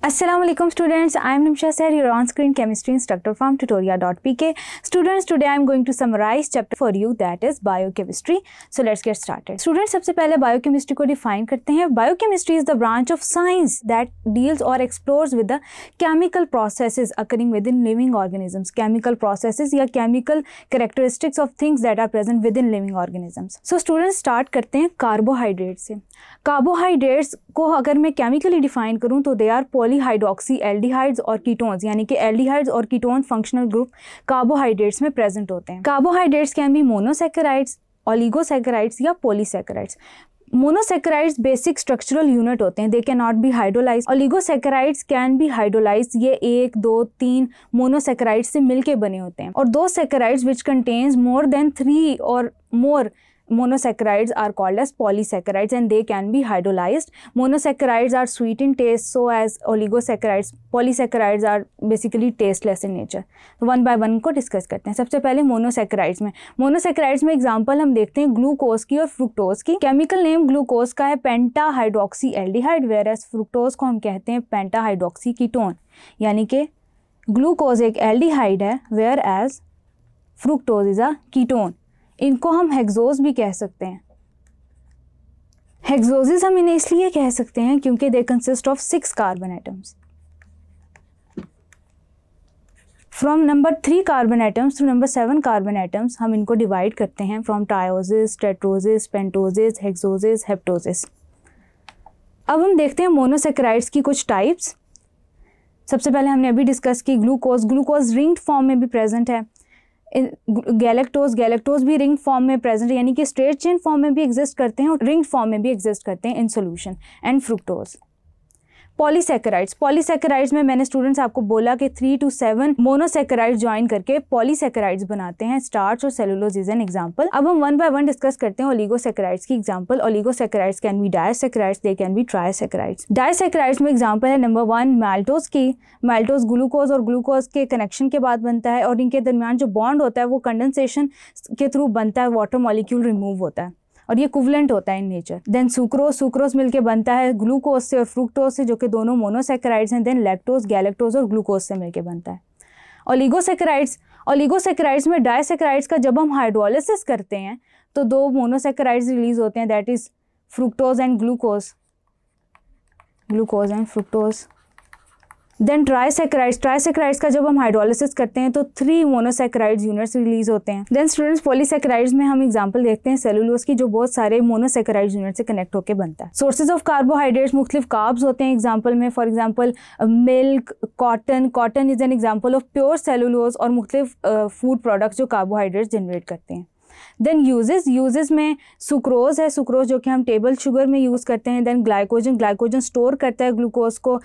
Assalamualaikum students, I am Nimsha Sir, your on-screen chemistry instructor from tutoria.pk. Students, today I am going to summarize chapter for you, that is biochemistry. So let's get started. Students, सबसे पहले biochemistry को define करते हैं. Biochemistry is the branch of science that deals or explores with the chemical processes occurring within living organisms. Chemical processes या chemical characteristics of things that are present within living organisms. So students, start करते हैं carbohydrates से. Carbohydrates को अगर मैं chemically define करूं तो they are polyhydroxy aldehydes और कीटोन्स, यानी कि एल्डिहाइड्स और कीटोन फंक्शनल ग्रुप कार्बोहाइड्रेट्स में प्रेजेंट होते हैं. Carbohydrates can be monosaccharides, oligosaccharides या polysaccharides. Monosaccharides basic structural unit होते हैं, they can not be hydrolyse. Oligosaccharides can be hydrolyse, ये 1, 2, 3 मोनोसैकेराइड्स से मिलके बने होते हैं. और दो सैकेराइड्स विच कंटेन्स मोर देन 3 और मोर monosaccharides are called as polysaccharides and they can be hydrolyzed. Monosaccharides are sweet in taste, so as oligosaccharides. Polysaccharides are basically tasteless in nature. तो वन बाय वन को discuss करते हैं. सबसे पहले monosaccharides में. Monosaccharides में example हम देखते हैं ग्लूकोज की और फ्रुक्टोज की. केमिकल नेम ग्लूकोज का है पेंटा हाइड्रोक्सी एल्डिहाइड, वेयरएज फ्रुक्टोज को हम कहते हैं पेंटा हाइड्रोक्सी कीटोन. यानी कि ग्लूकोज एक एल्डिहाइड है, whereas fructose is a ketone. इनको हम हेक्सोज भी कह सकते हैं. हेक्सोसिस हम इन्हें इसलिए कह सकते हैं क्योंकि they consist of 6 carbon atoms. From number 3 carbon atoms to number 7 carbon atoms हम इनको डिवाइड करते हैं फ्रॉम ट्रायोसिस, टेट्रोसिस, पेंटोसिस, हेक्सोसिस, हेप्टोसिस. अब हम देखते हैं मोनोसैकेराइड्स की कुछ टाइप्स. सबसे पहले हमने अभी डिस्कस की ग्लूकोज. ग्लूकोज रिंग्ड फॉर्म में भी प्रेजेंट है. गैलेक्टोज भी रिंग फॉर्म में प्रेजेंट है, यानी कि स्ट्रेट चेन फॉर्म में भी एग्जिस्ट करते हैं और रिंग फॉर्म में भी एग्जिस्ट करते हैं in solution. And fructose. Polysaccharides में मैंने स्टूडेंट्स आपको बोला कि 3 to 7 मोनोसैकेराइड्स ज्वाइन करके पॉलीसैकेराइड्स बनाते हैं. स्टार्च और सेलुलोज इज एन एग्जांपल. अब हम वन बाय वन डिस्कस करते हैं ओलिगोसैकेराइड्स की example. Oligosaccharides can be disaccharides, they can be trisaccharides. Disaccharides में एग्जांपल है नंबर 1 माल्टोज की. माल्टोज ग्लूकोज और ग्लूकोज के कनेक्शन के बाद बनता है और इनके दरमियान जो बॉन्ड होता है वो कंडेंसेशन के थ्रू बनता है, वाटर मॉलिक्यूल रिमूव होता है और ये इक्विवेलेंट होता है इन नेचर. देन सुक्रोज मिलके बनता है ग्लूकोज से और फ्रुक्टोज से, जो कि दोनों मोनोसैकेराइड्स हैं. देन लैक्टोज, गैलेक्टोज और ग्लूकोज से मिलके बनता है. ओलिगोसैकेराइड्स में डायसैकेराइड्स का जब हम हाइड्रोलिसिस करते हैं तो 2 मोनोसैकेराइड्स रिलीज होते हैं, that is fructose and glucose and fructose. Then trisaccharides का जब हम हाइड्रोलिसिस करते हैं तो 3 मोनोसैकेराइड्स यूनिट्स रिलीज होते हैं. देन स्टूडेंट्स, पॉलीसैकेराइड्स में हम एग्जांपल देखते हैं सेलुलोज की, जो बहुत सारे मोनोसैकेराइड्स यूनिट से कनेक्ट होकर बनता है. सोर्सेज ऑफ कार्बोहाइड्रेट्स मुख्तलिफ कार्ब्स होते हैं एग्जांपल में. For example milk, cotton is an example of pure cellulose और मुख्तलिफ फूड प्रोडक्ट्स जो कार्बोहाइड्रेट्स जनरेट करते हैं. देन यूजेस में सुक्रोज है, सुक्रोज जो कि हम टेबल शुगर में यूज़ करते हैं. देन ग्लाइकोजन स्टोर करता है ग्लूकोज को,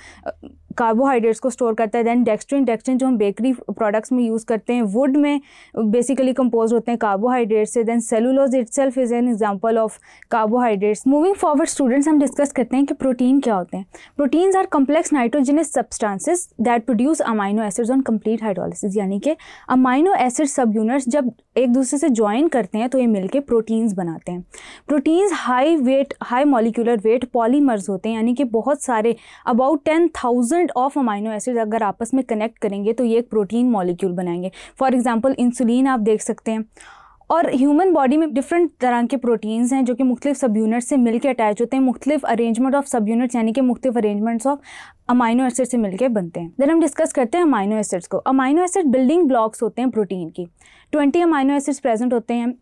कार्बोहाइड्रेट्स को स्टोर करता है. देन डेक्स्ट्रिन जो हम बेकरी प्रोडक्ट्स में यूज़ करते हैं. वुड में बेसिकली कंपोज होते हैं कार्बोहाइड्रेट्स से. Then cellulose itself is an example of carbohydrates. Moving forward students, हम डिस्कस करते हैं कि प्रोटीन क्या होते हैं. Proteins are complex nitrogenous substances that produce amino acids on complete hydrolysis, यानी कि अमाइनो एसिड सब यूनिट्स जब एक दूसरे से ज्वाइन करते हैं तो ये मिलके प्रोटीन्स बनाते हैं. Proteins high molecular weight polymers होते हैं, यानी कि बहुत सारे अबाउट 10,000 ऑफ अमाइनो एसिड अगर आपस में कनेक्ट करेंगे तो ये एक प्रोटीन मॉलिक्यूल बनाएंगे. फॉर एग्जांपल इंसुलिन आप देख सकते हैं. और ह्यूमन बॉडी में डिफरेंट तरह के प्रोटीन्स हैं जो कि मुख्तलिफ सब यूनिट्स से मिलकर अटैच होते हैं. मुख्तलिफ अरेंजमेंट ऑफ सब यूनिट्स, यानी कि मुख्तलिफ अरेंजमेंट्स ऑफ अमाइनो एसिड से मिलकर बनते हैं. देन हम डिस्कस करते हैं अमाइनो एसिड्स को. अमाइनो एसिड बिल्डिंग ब्लॉक्स होते हैं प्रोटीन की. 20 अमाइनो एसिड्स प्रेजेंट होते हैं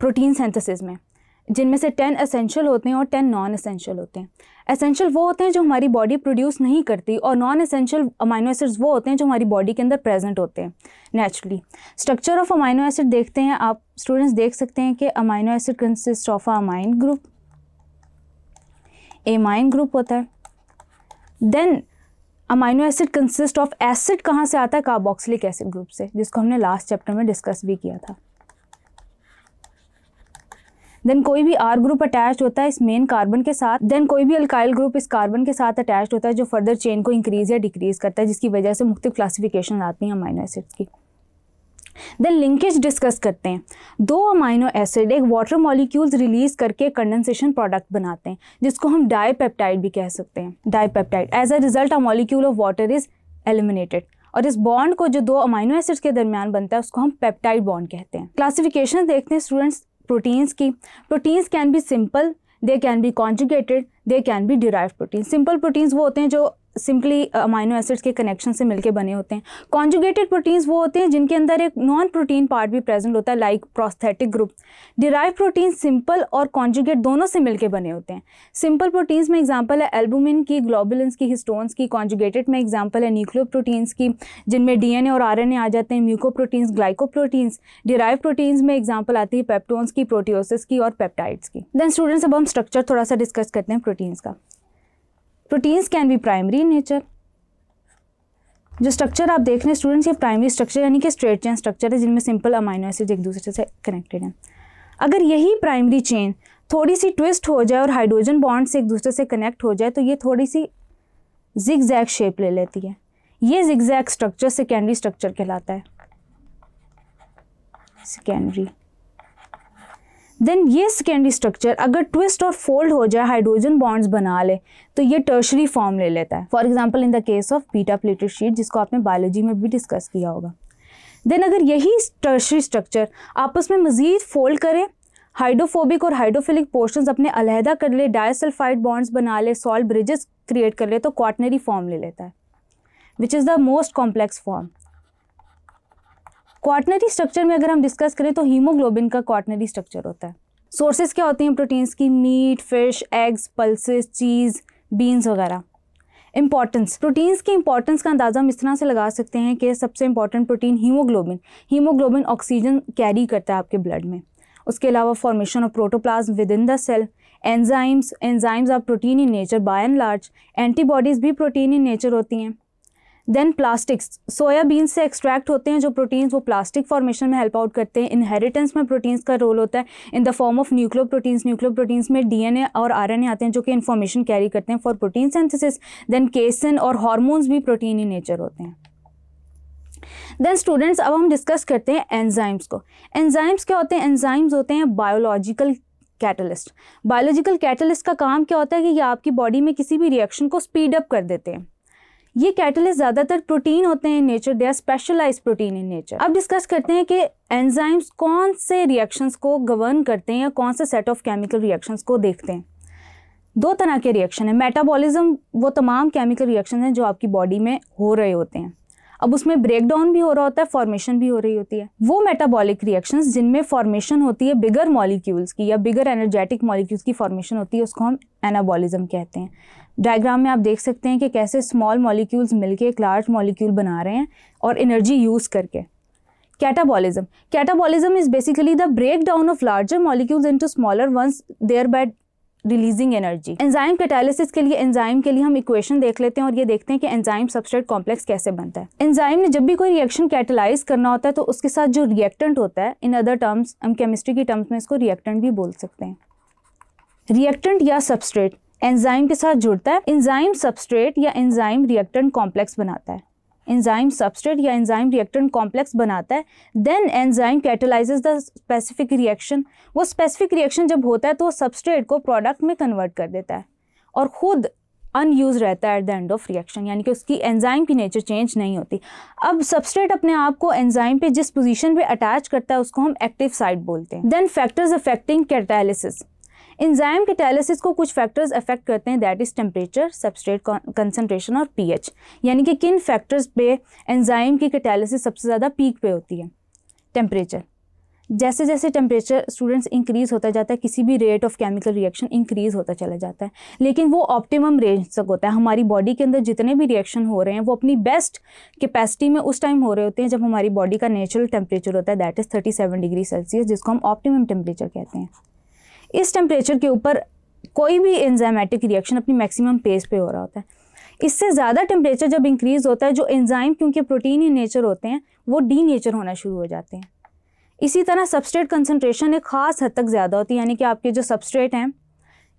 प्रोटीन सिंथेसिस में, जिनमें से 10 एसेंशियल होते हैं और 10 नॉन एसेंशियल होते हैं. एसेंशियल वो होते हैं जो हमारी बॉडी प्रोड्यूस नहीं करती और नॉन एसेंशियल अमाइनो एसिड्स वो होते हैं जो हमारी बॉडी के अंदर प्रेजेंट होते हैं naturally. Structure of amino acid देखते हैं. आप स्टूडेंट्स देख सकते हैं कि amino acid consist of amine group, amine group होता है. Then amino acid consist of acid कहाँ से आता है? कार्बोक्सिलिक एसिड ग्रुप से, जिसको हमने लास्ट चैप्टर में डिस्कस भी किया था. देन कोई भी आर ग्रुप अटैच होता है इस मेन कार्बन के साथ. देन कोई भी अल्काइल ग्रुप इस कार्बन के साथ अटैच होता है जो फर्दर चेन को इंक्रीज या डिक्रीज करता है, जिसकी वजह से मुख्तलिफ क्लासिफिकेशन आती हैं अमाइनो एसिड्स की. देन लिंकेज डिस्कस करते हैं। दो अमाइनो एसिड एक वाटर मॉलिक्यूल्स रिलीज करके कंडेंसेशन प्रोडक्ट बनाते हैं जिसको हम डाईपेप्टाइड भी कह सकते हैं। Dipeptide as a result a molecule of water is eliminated, और इस बॉन्ड को जो दो अमाइनो एसिड्स के दरमियान बनता है उसको हम पेप्टाइड बॉन्ड कहते हैं। क्लासिफिकेशन देखते हैं स्टूडेंट्स प्रोटीन्स की। Proteins can be simple, they can B conjugated, they can B derived protein. Simple proteins वो होते हैं जो सिंपली अमाइनो एसिड्स के कनेक्शन से मिलके बने होते हैं। कॉन्जुगेटेड प्रोटीन्स वो होते हैं जिनके अंदर एक नॉन प्रोटीन पार्ट भी प्रेजेंट होता है, like prosthetic group. Derive protein simple और कॉन्जुगेट दोनों से मिलके बने होते हैं। सिंपल प्रोटीन्स में एग्जांपल है एल्बुमिन की, ग्लोबुलिन्स की, हिस्टोन्स की। कॉन्जुगेटेड में एग्जांपल है न्यूक्लियोप्रोटीन्स की जिनमें डीएनए और आरएनए आ जाते हैं, म्यूकोप्रोटीन्स, ग्लाइकोप्रोटीन्स। डिराइव प्रोटीन्स में एग्जांपल आती है पेप्टोन्स की, प्रोटियोसिस की और पेप्टाइड्स की। देन स्टूडेंट्स अब हम स्ट्रक्चर थोड़ा सा डिस्कस करते हैं प्रोटीन्स का। Proteins can be primary in nature. जो स्ट्रक्चर आप देख रहे हैं स्टूडेंट्स, ये प्राइमरी स्ट्रक्चर यानी कि स्ट्रेट चेन स्ट्रक्चर है जिनमें सिंपल अमाइनो एसिड एक दूसरे से कनेक्टेड हैं। अगर यही प्राइमरी चेन थोड़ी सी ट्विस्ट हो जाए और हाइड्रोजन बॉन्ड से एक दूसरे से कनेक्ट हो जाए तो ये थोड़ी सी जिगजैग शेप ले लेती है। ये जिगजैग स्ट्रक्चर सेकेंडरी स्ट्रक्चर कहलाता है, सेकेंडरी। देन ये सेकेंडरी स्ट्रक्चर अगर ट्विस्ट और फोल्ड हो जाए, हाइड्रोजन बॉन्ड्स बना ले, तो ये टर्शरी फॉर्म ले लेता है। For example in the case of beta pleated sheet जिसको आपने बायोलॉजी में भी डिस्कस किया होगा। देन अगर यही टर्शरी स्ट्रक्चर आपस में मजीद फोल्ड करे, हाइड्रोफोबिक और हाइड्रोफिलिक पोर्शंस अपने अलहदा कर ले, डाइसल्फाइड बॉन्ड्स बना ले, सॉल्ट ब्रिजेस क्रिएट कर ले, तो क्वाटनरी फॉर्म ले लेता है which is the most complex form. Quaternary structure में अगर हम डिस्कस करें तो हीमोग्लोबिन का क्वाटनरी स्ट्रक्चर होता है। सोर्सेज क्या होती हैं प्रोटीन्स की? मीट, फिश, एग्स, पल्सेस, चीज़, बीन्स वगैरह। इंपॉर्टेंस, प्रोटीन्स की इंपॉर्टेंस का अंदाज़ा हम इस तरह से लगा सकते हैं कि सबसे important protein haemoglobin. Haemoglobin oxygen carry करता है आपके ब्लड में। उसके अलावा formation of protoplasm with in the cell. Enzymes, enzymes are protein in nature by and large. Antibodies भी प्रोटीन इन नेचर होती हैं। देन प्लास्टिक्स, सोयाबीन से एक्सट्रैक्ट होते हैं जो प्रोटीन्स, वो प्लास्टिक फॉर्मेशन में हेल्प आउट करते हैं। इनहेरिटेंस में प्रोटीन्स का रोल होता है in the form of nucleoproteins. Nucleoproteins में डीएनए और आरएनए आते हैं जो कि इन्फॉर्मेशन कैरी करते हैं for protein synthesis. Then casein और हार्मोन्स भी प्रोटीन इन नेचर होते हैं। देन स्टूडेंट्स अब हम डिस्कस करते हैं एंजाइम्स को। एंजाइम्स क्या होते हैं? एंजाइम्स होते हैं बायोलॉजिकल कैटलिस्ट। बायोलॉजिकल कैटलिस्ट का काम क्या होता है कि ये आपकी बॉडी में किसी भी रिएक्शन को स्पीड अप कर देते हैं। ये कैटलिस्ट ज़्यादातर प्रोटीन होते हैं in nature, they are specialised protein in nature. अब डिस्कस करते हैं कि एंजाइम्स कौन से रिएक्शंस को गवर्न करते हैं या कौन से सेट ऑफ केमिकल रिएक्शंस को देखते हैं। दो तरह के रिएक्शन है। मेटाबॉलिज्म वो तमाम केमिकल रिएक्शन हैं जो आपकी बॉडी में हो रहे होते हैं। अब उसमें ब्रेक डाउन भी हो रहा होता है, फॉर्मेशन भी हो रही होती है। वो मेटाबॉलिक रिएक्शंस जिनमें फॉर्मेशन होती है बिगर मॉलिक्यूल्स की या बिगर एनर्जेटिक मॉलिक्यूल्स की फॉर्मेशन होती है उसको हम एनाबॉलिज्म कहते हैं। डायग्राम में आप देख सकते हैं कि कैसे स्मॉल मॉलिक्यूल्स मिलके एक लार्ज मॉलिक्यूल बना रहे हैं और एनर्जी यूज़ करके। Catabolism, catabolism is basically the break down of larger molecules into smaller ones, thereby releasing energy. Enzyme catalysis के लिए एंजाइम के लिए हम इक्वेशन देख लेते हैं और ये देखते हैं कि एंजाइम सबस्ट्रेट कॉम्प्लेक्स कैसे बनता है। एंजाइम ने जब भी कोई रिएक्शन कैटलाइज करना होता है तो उसके साथ जो रिएक्टेंट होता है, इन अदर टर्म्स हम केमिस्ट्री की टर्म्स में इसको रिएक्टेंट भी बोल सकते हैं। रिएक्टेंट या सबस्ट्रेट एंजाइम के साथ जुड़ता है। एंजाइम सबस्ट्रेट या एंजाइम रिएक्टेंट कॉम्प्लेक्स बनाता है। एंजाइम सबस्ट्रेट या एंजाइम रिएक्टेंट कॉम्प्लेक्स बनाता है। Then enzyme catalyses the specific reaction. वो स्पेसिफिक रिएक्शन जब होता है तो सबस्ट्रेट को प्रोडक्ट में कन्वर्ट कर देता है और खुद अनयूज रहता है eight the end of reaction, यानी कि उसकी एंजाइम की नेचर चेंज नहीं होती। अब सबस्ट्रेट अपने आप को एंजाइम पे जिस पोजीशन पे अटैच करता है उसको हम एक्टिव साइट बोलते हैं। Then factors affecting catalysis. Enzyme catalysis को कुछ फैक्टर्स अफेक्ट करते हैं, that is temperature, substrate concentration और पीएच। यानी कि किन फैक्टर्स पे एंजाइम की कैटालिसिस सबसे ज़्यादा पीक पे होती है? टेम्परेचर। जैसे जैसे टेम्परेचर स्टूडेंट्स इंक्रीज़ होता जाता है, किसी भी rate of chemical reaction increase होता चला जाता है, लेकिन वो ऑप्टिमम रेंज तक होता है। हमारी बॉडी के अंदर जितने भी रिएक्शन हो रहे हैं वो अपनी बेस्ट कैपेसिटी में उस टाइम हो रहे होते हैं जब हमारी बॉडी का नेचुरल टेम्परेचर होता है, दैट इज़ 37 डिग्री सेल्सियस, जिसको हम ऑप्टिमम टेम्परेचर कहते हैं। इस टेम्परेचर के ऊपर कोई भी एंजाइमेटिक रिएक्शन अपनी मैक्सिमम पेस पे हो रहा होता है। इससे ज़्यादा टेम्परेचर जब इंक्रीज़ होता है, जो एंजाइम क्योंकि प्रोटीन इन नेचर होते हैं वो डी नेचर होना शुरू हो जाते हैं। इसी तरह सबस्ट्रेट कंसंट्रेशन एक ख़ास हद तक ज़्यादा होती है, यानी कि आपके जो सबस्ट्रेट हैं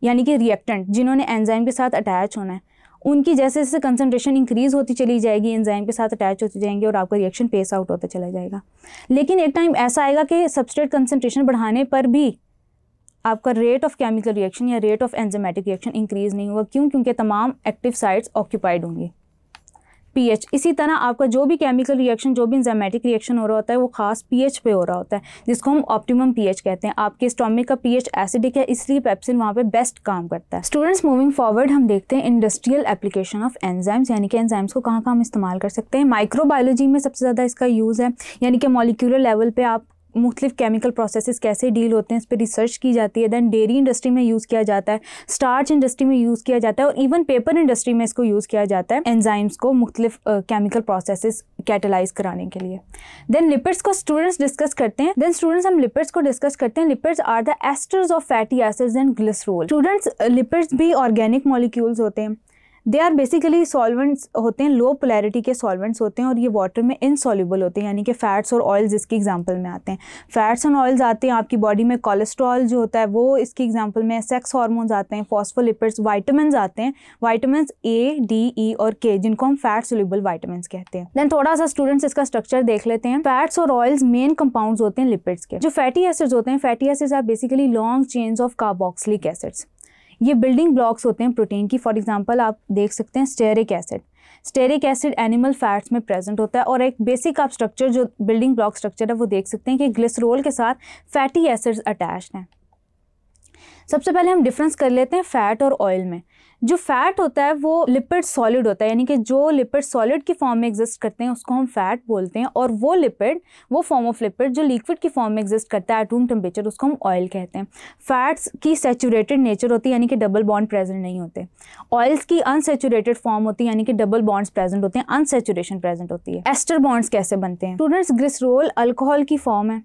यानी कि रिएक्टेंट जिन्होंने एंजाइम के साथ अटैच होना है उनकी जैसे जैसे कंसंट्रेशन इंक्रीज होती चली जाएगी, एंजाइम के साथ अटैच होते जाएंगे और आपका रिएक्शन पेस आउट होता चला जाएगा। लेकिन एक टाइम ऐसा आएगा कि सबस्ट्रेट कंसंट्रेशन बढ़ाने पर भी आपका रेट ऑफ केमिकल रिएक्शन या rate of enzymatic reaction increase नहीं होगा। क्यों? क्योंकि तमाम एक्टिव साइट्स ऑक्यूपाइड होंगी। पीएच, इसी तरह आपका जो भी केमिकल रिएक्शन, जो भी एंजाइमेटिक रिएक्शन हो रहा होता है वो खास पीएच पे हो रहा होता है, जिसको हम ऑप्टिमम पीएच कहते हैं। आपके स्टोमिक का पीएच एसिडिक है, इसलिए पेप्सिन वहाँ पे बेस्ट काम करता है। स्टूडेंट्स, मूविंग फॉरवर्ड हम देखते हैं इंडस्ट्रियल एप्लीकेशन ऑफ एंजाइम्स, यानी कि एंजाइम्स को कहाँ हम इस्तेमाल कर सकते हैं। माइक्रोबायोलॉजी में सबसे ज़्यादा इसका यूज़ है, यानी कि मॉलिक्यूलर लेवल पे आप मुख्तलिफ केमिकल प्रोसेसेस कैसे डील होते हैं इस पर रिसर्च की जाती है। दैन डेयरी इंडस्ट्री में यूज़ किया जाता है, स्टार्च इंडस्ट्री में यूज़ किया जाता है और इवन पेपर इंडस्ट्री में इसको यूज़ किया जाता है एंजाइम्स को मुख्तलिफ केमिकल प्रोसेसेस कैटलाइज कराने के लिए। देन लिपिड्स को स्टूडेंट्स डिस्कस करते हैं। देन स्टूडेंट्स हम लिपिड्स को डिस्कस करते हैं। Lipids are the esters of fatty acids and glycerol. Students, lipids भी ऑर्गेनिक मॉलिक्यूल्स होते हैं। दे आर बेसिकली सॉल्वेंट्स होते हैं, लो पोलैरिटी के सॉल्वेंट्स होते हैं और ये वाटर में इनसॉल्युबल होते हैं, यानी कि फैट्स और ऑयल्स इसकी एग्जांपल में आते हैं। फैट्स एंड ऑयल्स आते हैं आपकी बॉडी में, कोलेस्ट्रॉल जो होता है वो इसकी एग्जांपल में, सेक्स हार्मोन्स आते हैं, फॉस्फोलिपिड्स, विटामिन्स आते हैं, विटामिन्स ए, डी, ई और के, जिनको हम फैट सोल्यूबल विटामिन्स कहते हैं। देन थोड़ा सा स्टूडेंट्स इसका स्ट्रक्चर देख लेते हैं। फैट्स और ऑयल्स मेन कंपाउंड्स होते हैं लिपिड्स के। जो फैटी एसिड्स होते हैं, fatty acids are basically long chains of carboxylic acids. ये बिल्डिंग ब्लॉक्स होते हैं प्रोटीन की। फॉर एग्जांपल आप देख सकते हैं stearic acid. Stearic acid animal fats में प्रेजेंट होता है और एक बेसिक आप स्ट्रक्चर जो बिल्डिंग ब्लॉक स्ट्रक्चर है वो देख सकते हैं कि ग्लिसरॉल के साथ फैटी एसिड्स अटैच्ड हैं। सबसे पहले हम डिफरेंस कर लेते हैं फैट और ऑयल में। जो फैट होता है वो लिपिड सॉलिड होता है, यानी कि जो लिपिड सॉलिड की फॉर्म में एग्जिस्ट करते हैं उसको हम फैट बोलते हैं, और वो लिपिड, वो फॉर्म ऑफ लिपिड जो लिक्विड की फॉर्म में एग्जिस्ट करता है एट रूम टेम्परेचर, उसको हम ऑयल कहते हैं। फैट्स की सैचुरेटेड नेचर होती है, यानी कि डबल बॉन्ड प्रेजेंट नहीं होते। ऑयल्स की अनसैचुरेटेड फॉर्म होती है, यानी कि डबल बॉन्ड्स प्रेजेंट होते हैं, अनसैचुरेशन प्रेजेंट होती है। एस्टर बॉन्ड्स कैसे बनते हैं? स्टूडेंट्स, ग्लिसरॉल अल्कोहल की फॉर्म है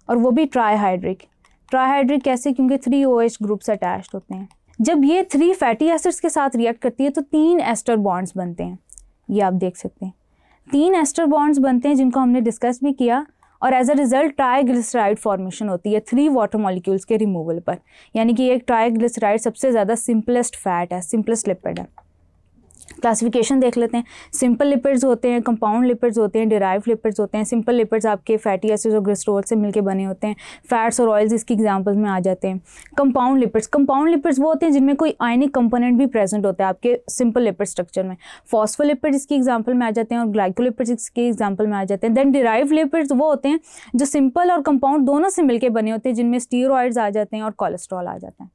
और वो भी ट्राईहाइड्रिक। ट्राईहाइड्रिक कैसे? क्योंकि 3 OH ग्रुप्स अटैच्ड होते हैं। जब ये 3 फैटी एसिड्स के साथ रिएक्ट करती है तो 3 एस्टर बॉन्ड्स बनते हैं। ये आप देख सकते हैं 3 एस्टर बॉन्ड्स बनते हैं जिनको हमने डिस्कस भी किया, और as a result triglyceride formation होती है 3 वाटर मॉलिक्यूल्स के रिमूवल पर। यानी कि एक ट्राइग्लिसराइड सबसे ज़्यादा सिंपलेस्ट फैट है, सिंपलेस्ट लिपिड है। क्लासिफिकेशन देख लेते हैं। सिंपल लिपिड्स होते हैं, कंपाउंड लिपिड्स होते हैं, डिराइव्ड लिपिड्स होते हैं। सिंपल लिपिड्स आपके फैटी एसिड्स और ग्लिसरॉल से मिलके बने होते हैं। फैट्स और ऑयल्स इसकी एग्जांपल्स में आ जाते हैं। कंपाउंड लिपिड्स वो होते हैं जिनमें कोई आयनिक कंपोनेंट भी प्रेजेंट होता है आपके सिंपल लिपिड स्ट्रक्चर में। फॉस्फोलिपिड इसकी एग्जांपल में आ जाते हैं और ग्लाइकोलिपिड्स इसके एग्जांपल में आ जाते हैं। देन डिराइव्ड लिपिड्स वो होते हैं जो सिंपल और कंपाउंड दोनों से मिलकर बने होते हैं, जिनमें स्टीरॉइड्स आ जाते हैं और कोलेस्ट्रॉल आ जाता है।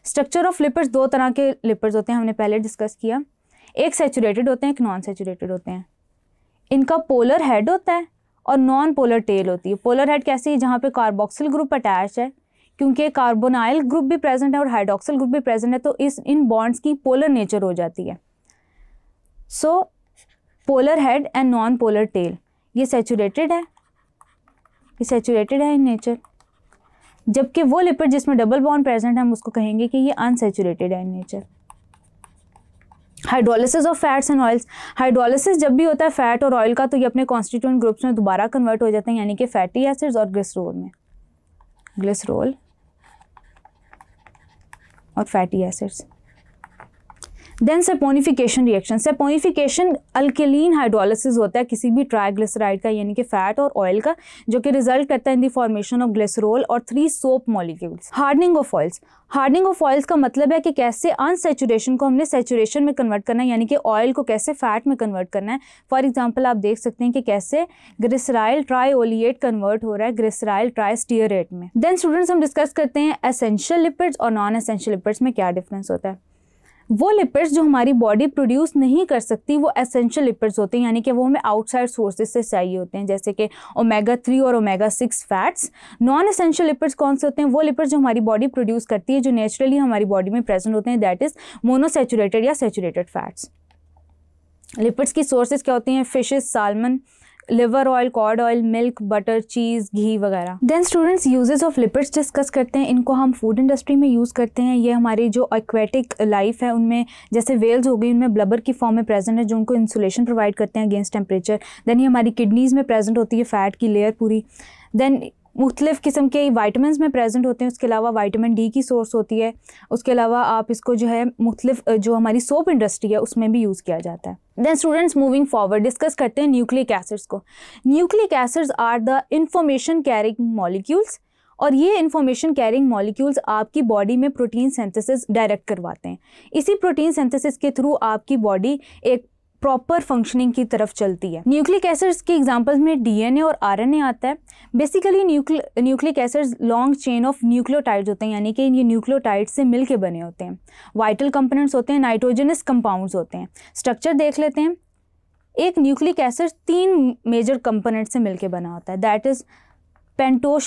स्ट्रक्चर ऑफ लिपिड्स, 2 तरह के लिपिड्स होते हैं, हमने पहले डिस्कस किया। एक सैचुरेटेड होते हैं, एक नॉन सैचुरेटेड होते हैं। इनका पोलर हेड होता है और नॉन पोलर टेल होती है। पोलर हेड कैसी है? जहाँ पे कार्बोक्सिल ग्रुप अटैच है, क्योंकि कार्बोनाइल ग्रुप भी प्रेजेंट है और हाइड्रोक्सिल ग्रुप भी प्रेजेंट है, तो इन बॉन्ड्स की पोलर नेचर हो जाती है। So polar head and non polar tail, ये सैचुरेटेड है, ये सैचुरेटेड है इन नेचर। जबकि वो लिपिड जिसमें डबल बॉन्ड प्रेजेंट है हम उसको कहेंगे कि ये अनसैचुरेटेड है in nature. Hydrolysis of fats and oils. Hydrolysis जब भी होता है फैट और ऑयल का तो ये अपने कॉन्स्टिट्यूएंट ग्रुप्स में दोबारा कन्वर्ट हो जाते हैं, यानी कि फैटी एसिड्स और ग्लिसरॉल में, ग्लिसरॉल और fatty acids. Then saponification reaction. Saponification alkaline hydrolysis होता है किसी भी ट्राइग्लिसराइड का, यानी कि फैट और ऑयल का, जो कि रिजल्ट करता है in the formation of glycerol और 3 soap molecules. Hardening of oils. Hardening of oils का मतलब है कि कैसे अनसैचुरेशन को हमने सैचुरेशन में कन्वर्ट करना है, यानी कि ऑयल को कैसे फैट में कन्वर्ट करना है। फॉर एग्जांपल आप देख सकते हैं कि कैसे ग्लिसराइल ट्राइओलिएट कन्वर्ट हो रहा है ग्लिसराइल ट्राइस्टीयरेट में। देन स्टूडेंट्स हम डिस्कस करते हैं एसेंशियल लिपिड्स और नॉन एसेंशियल लिपिड्स में क्या डिफरेंस होता है। वो लिपिड्स जो हमारी बॉडी प्रोड्यूस नहीं कर सकती वो एसेंशियल लिपिड्स होते हैं, यानी कि वो हमें आउटसाइड सोर्सेज से चाहिए होते हैं, जैसे कि ओमेगा 3 और omega 6 fats. Non essential lipids कौन से होते हैं? वो लिपिड्स जो हमारी बॉडी प्रोड्यूस करती है, जो नेचुरली हमारी बॉडी में प्रेजेंट होते हैं, दैट इज मोनोसैचुरेटेड या सैचुरेटेड फैट्स। लिपिड्स की सोर्सेज क्या होती हैं? Fishes, salmon, liver oil, cod oil, milk, butter, cheese, ghee वगैरह। Then students uses of lipids discuss करते हैं। इनको हम फूड इंडस्ट्री में यूज़ करते हैं। ये हमारी जो एक्वेटिक लाइफ है उनमें, जैसे वेल्स हो गई, उनमें ब्लबर की फॉर्म में प्रेजेंट है जो उनको इंसुलेशन प्रोवाइड करते हैं अगेंस्ट टेम्परेचर। देन ये हमारी किडनीज़ में प्रेजेंट होती है फैट की लेयर पूरी। देन मुख्तलिफ़ किस्म के वाइटामिन में प्रेजेंट होते हैं। उसके अलावा विटामिन डी की सोर्स होती है। उसके अलावा आप इसको जो है मुख्तलिफ़ जो हमारी सोप इंडस्ट्री है उसमें भी यूज़ किया जाता है। Then students moving forward discuss करते हैं न्यूक्लिक एसिड्स को। Nucleic acids are the information carrying molecules, और ये इंफॉर्मेशन कैरिंग मॉलिक्यूल्स आपकी बॉडी में प्रोटीन सिंथेसिस डायरेक्ट करवाते हैं। इसी प्रोटीन सिंथेसिस के थ्रू आपकी बॉडी एक प्रॉपर फंक्शनिंग की तरफ चलती है। न्यूक्लिक एसिड्स के एग्जांपल्स में डीएनए और आरएनए आता है। Basically nucleic acids long chain of nucleotides होते हैं, यानी कि ये न्यूक्लियोटाइड से मिलके बने होते हैं। वाइटल कंपोनेंट्स होते हैं, नाइट्रोजनस कंपाउंड्स होते हैं। स्ट्रक्चर देख लेते हैं। एक न्यूक्लिक एसिड 3 मेजर कंपोनेंट से मिलके बना होता है, दैट इज़ पेंटोस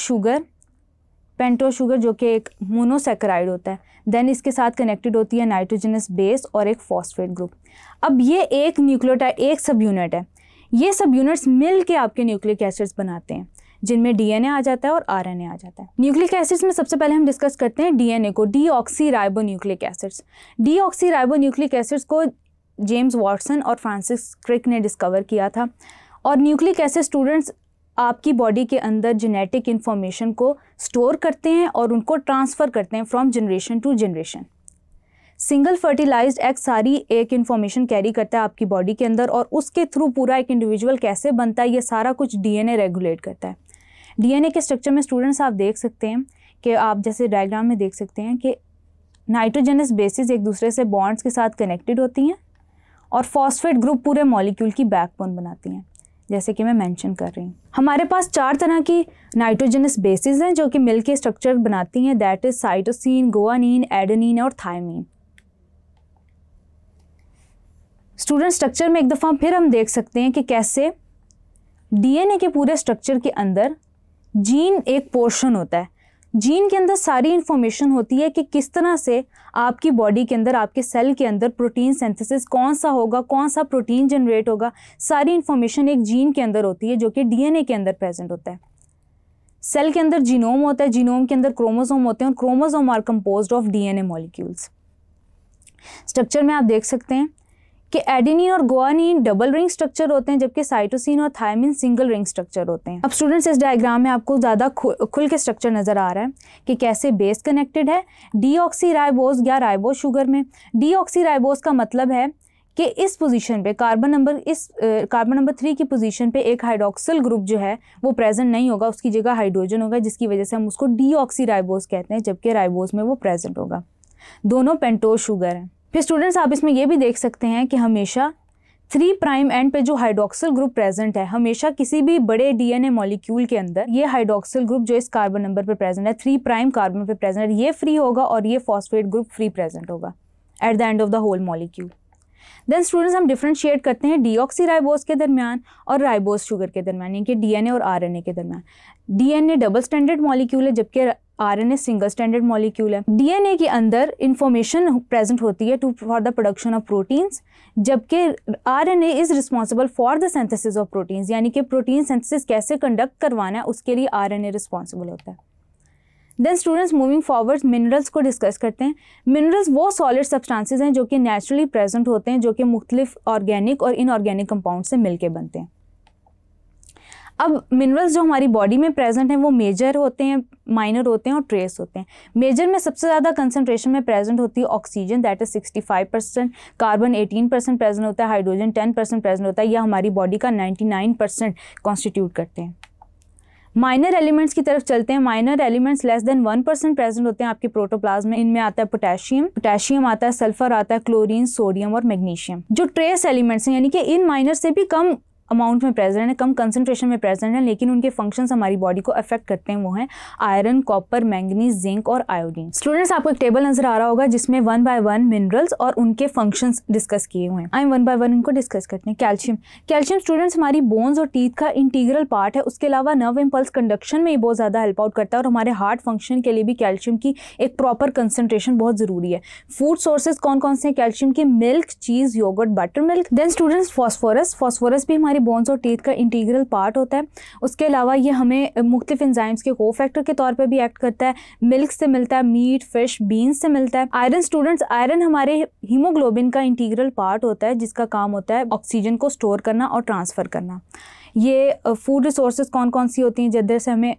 शुगर जो कि एक मोनोसैकेराइड होता है। देन इसके साथ कनेक्टेड होती है नाइट्रोजनस बेस और एक फॉस्फेट ग्रुप। अब ये एक न्यूक्लियोटाइड एक सब यूनिट है। ये सब यूनिट्स मिल के आपके न्यूक्लिक एसिड्स बनाते हैं, जिनमें डीएनए आ जाता है और आरएनए आ जाता है। न्यूक्लिक एसिड्स में सबसे पहले हम डिस्कस करते हैं डीएनए को, डीऑक्सीराइबोन्यूक्लिक एसिड्स। डीऑक्सीराइबोन्यूक्लिक एसिड्स को जेम्स वाटसन और फ्रांसिस क्रिक ने डिस्कवर किया था। और न्यूक्लिक एसिड स्टूडेंट्स आपकी बॉडी के अंदर जेनेटिक इन्फॉर्मेशन को स्टोर करते हैं और उनको ट्रांसफ़र करते हैं from generation to generation. Single fertilised egg सारी एक इन्फॉर्मेशन कैरी करता है आपकी बॉडी के अंदर, और उसके थ्रू पूरा एक इंडिविजुअल कैसे बनता है ये सारा कुछ डीएनए रेगुलेट करता है। डीएनए के स्ट्रक्चर में स्टूडेंट्स आप देख सकते हैं कि आप जैसे डायग्राम में देख सकते हैं कि नाइट्रोजनस बेसिस एक दूसरे से बॉन्ड्स के साथ कनेक्टेड होती हैं और फॉस्फेट ग्रुप पूरे मॉलिक्यूल की बैकबोन बनाती हैं, जैसे कि मैं मेंशन कर रही हूँ। हमारे पास 4 तरह की नाइट्रोजनस बेसिस हैं जो कि मिलके स्ट्रक्चर बनाती हैं, that is cytosine, guanine, adenine और थायमीन। स्टूडेंट स्ट्रक्चर में एक दफ़ा फिर हम देख सकते हैं कि कैसे डीएनए के पूरे स्ट्रक्चर के अंदर जीन एक पोर्शन होता है। जीन के अंदर सारी इंफॉर्मेशन होती है कि किस तरह से आपकी बॉडी के अंदर, आपके सेल के अंदर प्रोटीन सिंथेसिस कौन सा होगा, कौन सा प्रोटीन जनरेट होगा, सारी इंफॉर्मेशन एक जीन के अंदर होती है जो कि डीएनए के अंदर प्रेजेंट होता है। सेल के अंदर जीनोम होता है, जीनोम के अंदर क्रोमोसोम होते हैं और chromosome are composed of DNA molecules. Structure में आप देख सकते हैं कि एडेनिन और गुआनिन डबल रिंग स्ट्रक्चर होते हैं, जबकि साइटोसिन और थायमीन सिंगल रिंग स्ट्रक्चर होते हैं। अब स्टूडेंट्स इस डायग्राम में आपको ज़्यादा खुल के स्ट्रक्चर नज़र आ रहा है कि कैसे बेस कनेक्टेड है डीऑक्सीराइबोज या राइबोज शुगर में। डीऑक्सीराइबोज का मतलब है कि इस पोजीशन पे कार्बन नंबर 3 की पोजीशन पे एक हाइड्रोक्सिल ग्रुप जो है वो प्रेजेंट नहीं होगा, उसकी जगह हाइड्रोजन होगा, जिसकी वजह से हम उसको डीऑक्सीराइबोज कहते हैं, जबकि राइबोज में वो प्रेजेंट होगा। दोनों पेंटोज शुगर हैं। फिर स्टूडेंट्स आप इसमें ये भी देख सकते हैं कि हमेशा 3 प्राइम एंड पे जो हाइड्रोक्सिल ग्रुप प्रेजेंट है, हमेशा किसी भी बड़े डीएनए मॉलिक्यूल के अंदर ये हाइड्रोक्सिल ग्रुप जो इस कार्बन नंबर पे प्रेजेंट है, 3 प्राइम कार्बन पे प्रेजेंट है, ये फ्री होगा और ये फॉस्फेट ग्रुप फ्री प्रेजेंट होगा at the end of the whole molecule. Then students हम डिफ्रेंशिएट करते हैं डीऑक्सीराइबोज के दरमियान और राइबोज शुगर के दरमियान, यानी कि डीएनए और आरएनए के दरमियान। डीएनए डबल स्टैंडर्ड मॉलिक्यूल है, जबकि आरएनए सिंगल स्टैंडर्ड मॉलिक्यूल है। डीएनए के अंदर इंफॉर्मेशन प्रेजेंट होती है for the production of proteins, जबकि RNA is responsible for the synthesis of proteins, यानी कि प्रोटीन सिंथेसिस कैसे कंडक्ट करवाना है उसके लिए आरएनए रिस्पॉन्सिबल होता है। Then students moving forward minerals को डिस्कस करते हैं। मिनरल्स वो सॉलिड सब्सटेंसेस हैं जो कि नेचुरली प्रेजेंट होते हैं, जो कि मुख्तलिफ ऑर्गेनिक और इनऑर्गेनिक कंपाउंड से मिलके बनते हैं। अब मिनरल्स जो हमारी बॉडी में प्रेजेंट हैं वो मेजर होते हैं, माइनर होते हैं और ट्रेस होते हैं। मेजर में सबसे ज़्यादा कंसनट्रेशन में प्रेजेंट होती है oxygen, that is 65%, carbon 18% present होता है, हाइड्रोजन 10% प्रेजेंट होता है। यह हमारी बॉडी का 99% कॉन्स्टिट्यूट करते हैं। माइनर एलिमेंट्स की तरफ चलते हैं। Minor elements less than 1% present होते हैं आपके प्रोटोप्लाज्म में। इनमें आता है पोटेशियम आता है, सल्फर आता है, क्लोरीन, सोडियम और मैग्नीशियम। जो ट्रेस एलिमेंट्स हैं, यानी कि इन माइनर से भी कम अमाउंट में प्रेजेंट है, कम कंसंट्रेशन में प्रेजेंट है, लेकिन उनके फंक्शंस हमारी बॉडी को अफेक्ट करते हैं, वो हैं आयरन, कॉपर, मैंगनीज, जिंक और आयोडीन। स्टूडेंट्स आपको एक टेबल नजर आ रहा होगा जिसमें 1 by 1 मिनरल्स और उनके फंक्शंस डिस्कस किए हुए हैं। आइए 1 by 1 इनको डिस्कस करते हैं। कैल्शियम स्टूडेंट्स हमारी बोन्स और टीथ का इंटीग्रल पार्ट है। उसके अलावा नर्व इम्पल्स कंडक्शन में बहुत ज़्यादा हेल्प आउट करता है और हमारे हार्ट फंक्शन के लिए भी कैल्शियम की एक प्रॉपर कंसंट्रेशन बहुत ज़रूरी है। फूड सोर्सेज कौन कौन से हैं कैल्शियम के? Milk, cheese, yogurt, buttermilk. Then students phosphorus भी हमारी बोन्स और टीथ का इंटीग्रल पार्ट होता है। उसके अलावा ये हमें मुख्तलिफ एंजाइम्स के कोफैक्टर के तौर पे भी एक्ट करता है। मिल्क से मिलता है, मीट, फिश, बीन्स से मिलता है। आयरन स्टूडेंट्स, आयरन हमारे हीमोग्लोबिन का इंटीग्रल पार्ट होता है जिसका काम होता है ऑक्सीजन को स्टोर करना और ट्रांसफ़र करना। ये फूड रिसोर्सेज कौन कौन सी होती हैं जिधर से हमें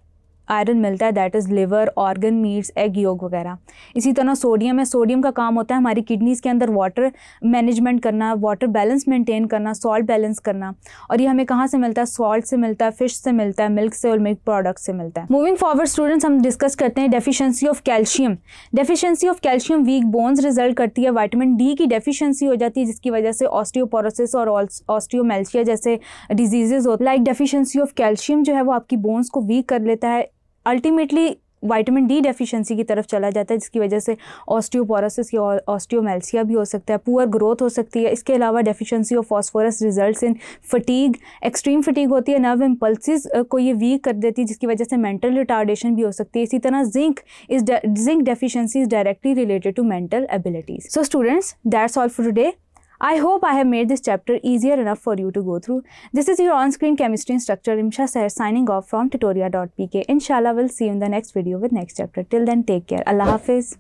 आयरन मिलता है, that is liver, organ meets, egg yolk वगैरह। इसी तरह सोडियम है, सोडियम का काम होता है हमारी किडनीज़ के अंदर वाटर मैनेजमेंट करना, वाटर बैलेंस मेंटेन करना, सॉल्ट बैलेंस करना। और ये हमें कहाँ से मिलता है? सॉल्ट से मिलता है, फिश से मिलता है, मिल्क से और मिल्क प्रोडक्ट से मिलता है। मूविंग फॉरवर्ड स्टूडेंट्स, हम डिस्कस करते हैं deficiency of calcium. Deficiency of calcium weak bones result करती है, विटामिन डी की डेफिशिएंसी हो जाती है जिसकी वजह से ऑस्टियोपोरोसिस और ऑस्टियोमेल्शिया जैसे डिजीजेज होते हैं। लाइक डेफिशिएंसी ऑफ कैल्शियम जो है वो आपकी बोन्स को वीक कर लेता है, अल्टीमेटली विटामिन डी डेफिशिएंसी की तरफ चला जाता है जिसकी वजह से ऑस्टियोपोरोसिस या ऑस्टियोमेल्शिया भी हो सकता है, पुअर ग्रोथ हो सकती है। इसके अलावा deficiency of phosphorus results in fatigue, extreme fatigue होती है, नर्व इम्पल्सिस को ये वीक कर देती है जिसकी वजह से मेंटल रिटार्डेशन भी हो सकती है। इसी तरह zinc deficiency is directly related to mental abilities. So students, that's all for today. I hope I have made this chapter easier enough for you to go through. This is your on-screen chemistry instructor Imsha Sair signing off from tutoria.pk. Inshallah, we'll see you in the next video with next chapter. Till then, take care. Allah Hafiz.